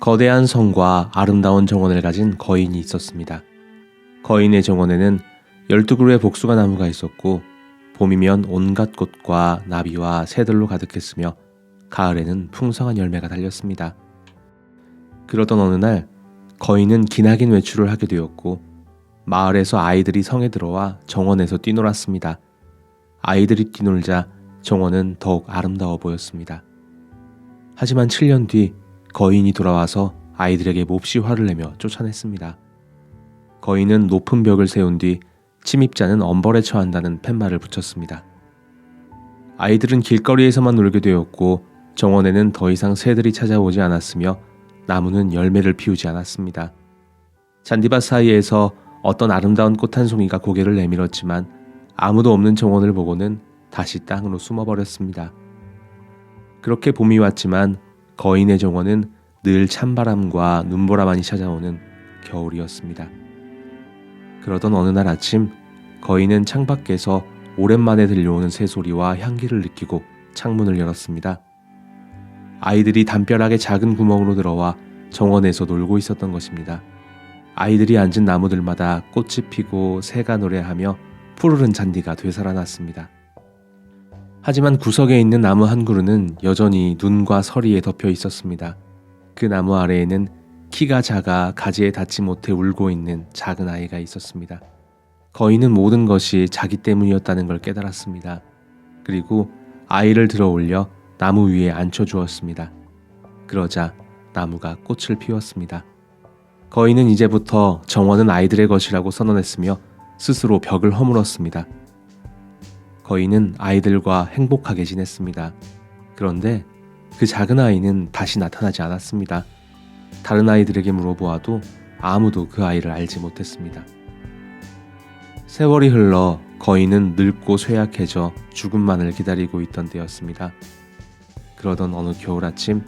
거대한 성과 아름다운 정원을 가진 거인이 있었습니다. 거인의 정원에는 12그루의 복숭아 나무가 있었고 봄이면 온갖 꽃과 나비와 새들로 가득했으며 가을에는 풍성한 열매가 달렸습니다. 그러던 어느 날 거인은 기나긴 외출을 하게 되었고 마을에서 아이들이 성에 들어와 정원에서 뛰놀았습니다. 아이들이 뛰놀자 정원은 더욱 아름다워 보였습니다. 하지만 7년 뒤 거인이 돌아와서 아이들에게 몹시 화를 내며 쫓아냈습니다. 거인은 높은 벽을 세운 뒤 침입자는 엄벌에 처한다는 팻말을 붙였습니다. 아이들은 길거리에서만 놀게 되었고 정원에는 더 이상 새들이 찾아오지 않았으며 나무는 열매를 피우지 않았습니다. 잔디밭 사이에서 어떤 아름다운 꽃 한 송이가 고개를 내밀었지만 아무도 없는 정원을 보고는 다시 땅으로 숨어버렸습니다. 그렇게 봄이 왔지만 거인의 정원은 늘 찬바람과 눈보라만이 찾아오는 겨울이었습니다. 그러던 어느 날 아침 거인은 창밖에서 오랜만에 들려오는 새소리와 향기를 느끼고 창문을 열었습니다. 아이들이 담벼락의 작은 구멍으로 들어와 정원에서 놀고 있었던 것입니다. 아이들이 앉은 나무들마다 꽃이 피고 새가 노래하며 푸르른 잔디가 되살아났습니다. 하지만 구석에 있는 나무 한 그루는 여전히 눈과 서리에 덮여 있었습니다. 그 나무 아래에는 키가 작아 가지에 닿지 못해 울고 있는 작은 아이가 있었습니다. 거인은 모든 것이 자기 때문이었다는 걸 깨달았습니다. 그리고 아이를 들어 올려 나무 위에 앉혀주었습니다. 그러자 나무가 꽃을 피웠습니다. 거인은 이제부터 정원은 아이들의 것이라고 선언했으며 스스로 벽을 허물었습니다. 거인은 아이들과 행복하게 지냈습니다. 그런데 그 작은 아이는 다시 나타나지 않았습니다. 다른 아이들에게 물어보아도 아무도 그 아이를 알지 못했습니다. 세월이 흘러 거인은 늙고 쇠약해져 죽음만을 기다리고 있던 때였습니다. 그러던 어느 겨울 아침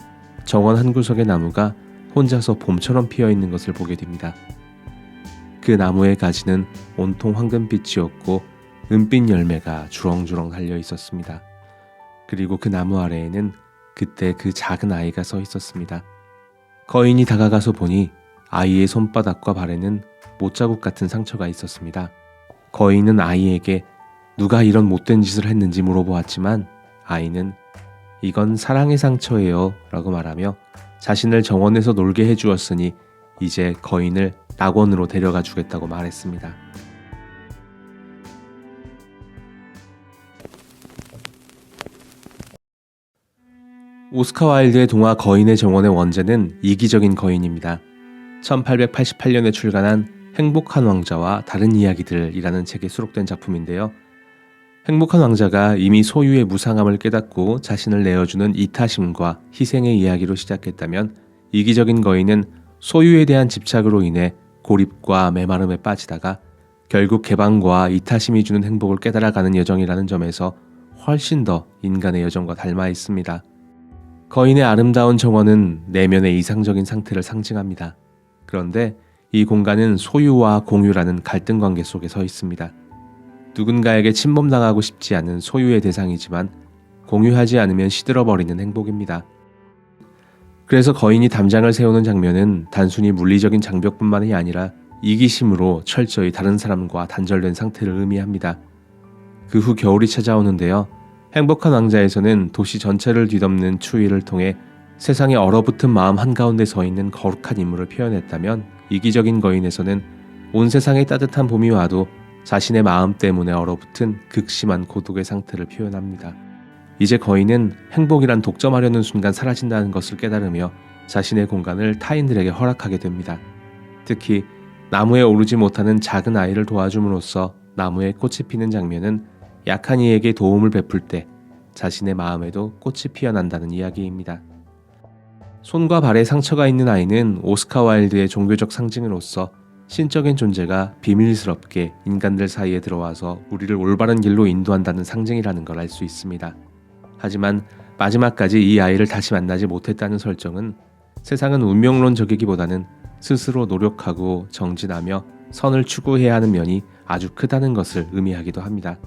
정원 한 구석의 나무가 혼자서 봄처럼 피어있는 것을 보게 됩니다. 그 나무의 가지는 온통 황금빛이었고 은빛 열매가 주렁주렁 달려 있었습니다. 그리고 그 나무 아래에는 그때 그 작은 아이가 서 있었습니다. 거인이 다가가서 보니 아이의 손바닥과 발에는 못자국 같은 상처가 있었습니다. 거인은 아이에게 누가 이런 못된 짓을 했는지 물어보았지만 아이는 이건 사랑의 상처예요 라고 말하며 자신을 정원에서 놀게 해주었으니 이제 거인을 낙원으로 데려가 주겠다고 말했습니다. 오스카 와일드의 동화 거인의 정원의 원제는 이기적인 거인입니다. 1888년에 출간한 행복한 왕자와 다른 이야기들이라는 책에 수록된 작품인데요. 행복한 왕자가 이미 소유의 무상함을 깨닫고 자신을 내어주는 이타심과 희생의 이야기로 시작했다면 이기적인 거인은 소유에 대한 집착으로 인해 고립과 메마름에 빠지다가 결국 개방과 이타심이 주는 행복을 깨달아가는 여정이라는 점에서 훨씬 더 인간의 여정과 닮아 있습니다. 거인의 아름다운 정원은 내면의 이상적인 상태를 상징합니다. 그런데 이 공간은 소유와 공유라는 갈등 관계 속에 서 있습니다. 누군가에게 침범당하고 싶지 않은 소유의 대상이지만 공유하지 않으면 시들어버리는 행복입니다. 그래서 거인이 담장을 세우는 장면은 단순히 물리적인 장벽뿐만이 아니라 이기심으로 철저히 다른 사람과 단절된 상태를 의미합니다. 그 후 겨울이 찾아오는데요. 행복한 왕자에서는 도시 전체를 뒤덮는 추위를 통해 세상에 얼어붙은 마음 한가운데 서 있는 거룩한 인물을 표현했다면 이기적인 거인에서는 온 세상에 따뜻한 봄이 와도 자신의 마음 때문에 얼어붙은 극심한 고독의 상태를 표현합니다. 이제 거인은 행복이란 독점하려는 순간 사라진다는 것을 깨달으며 자신의 공간을 타인들에게 허락하게 됩니다. 특히 나무에 오르지 못하는 작은 아이를 도와줌으로써 나무에 꽃이 피는 장면은 약한 이에게 도움을 베풀 때 자신의 마음에도 꽃이 피어난다는 이야기입니다. 손과 발에 상처가 있는 아이는 오스카 와일드의 종교적 상징으로서 신적인 존재가 비밀스럽게 인간들 사이에 들어와서 우리를 올바른 길로 인도한다는 상징이라는 걸 알 수 있습니다. 하지만 마지막까지 이 아이를 다시 만나지 못했다는 설정은 세상은 운명론적이기보다는 스스로 노력하고 정진하며 선을 추구해야 하는 면이 아주 크다는 것을 의미하기도 합니다.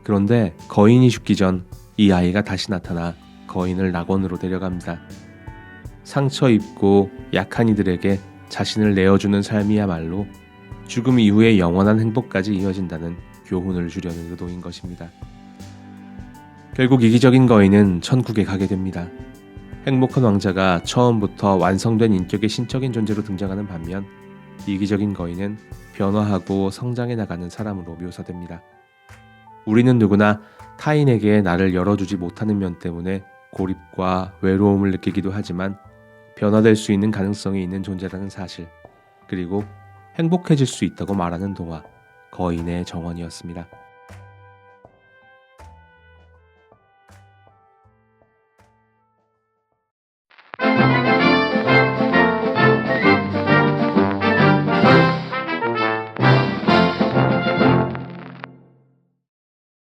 그런데 거인이 죽기 전 이 아이가 다시 나타나 거인을 낙원으로 데려갑니다. 상처 입고 약한 이들에게 자신을 내어주는 삶이야말로 죽음 이후의 영원한 행복까지 이어진다는 교훈을 주려는 의도인 것입니다. 결국 이기적인 거인은 천국에 가게 됩니다. 행복한 왕자가 처음부터 완성된 인격의 신적인 존재로 등장하는 반면 이기적인 거인은 변화하고 성장해 나가는 사람으로 묘사됩니다. 우리는 누구나 타인에게 나를 열어주지 못하는 면 때문에 고립과 외로움을 느끼기도 하지만 변화될 수 있는 가능성이 있는 존재라는 사실, 그리고 행복해질 수 있다고 말하는 동화 거인의 정원이었습니다.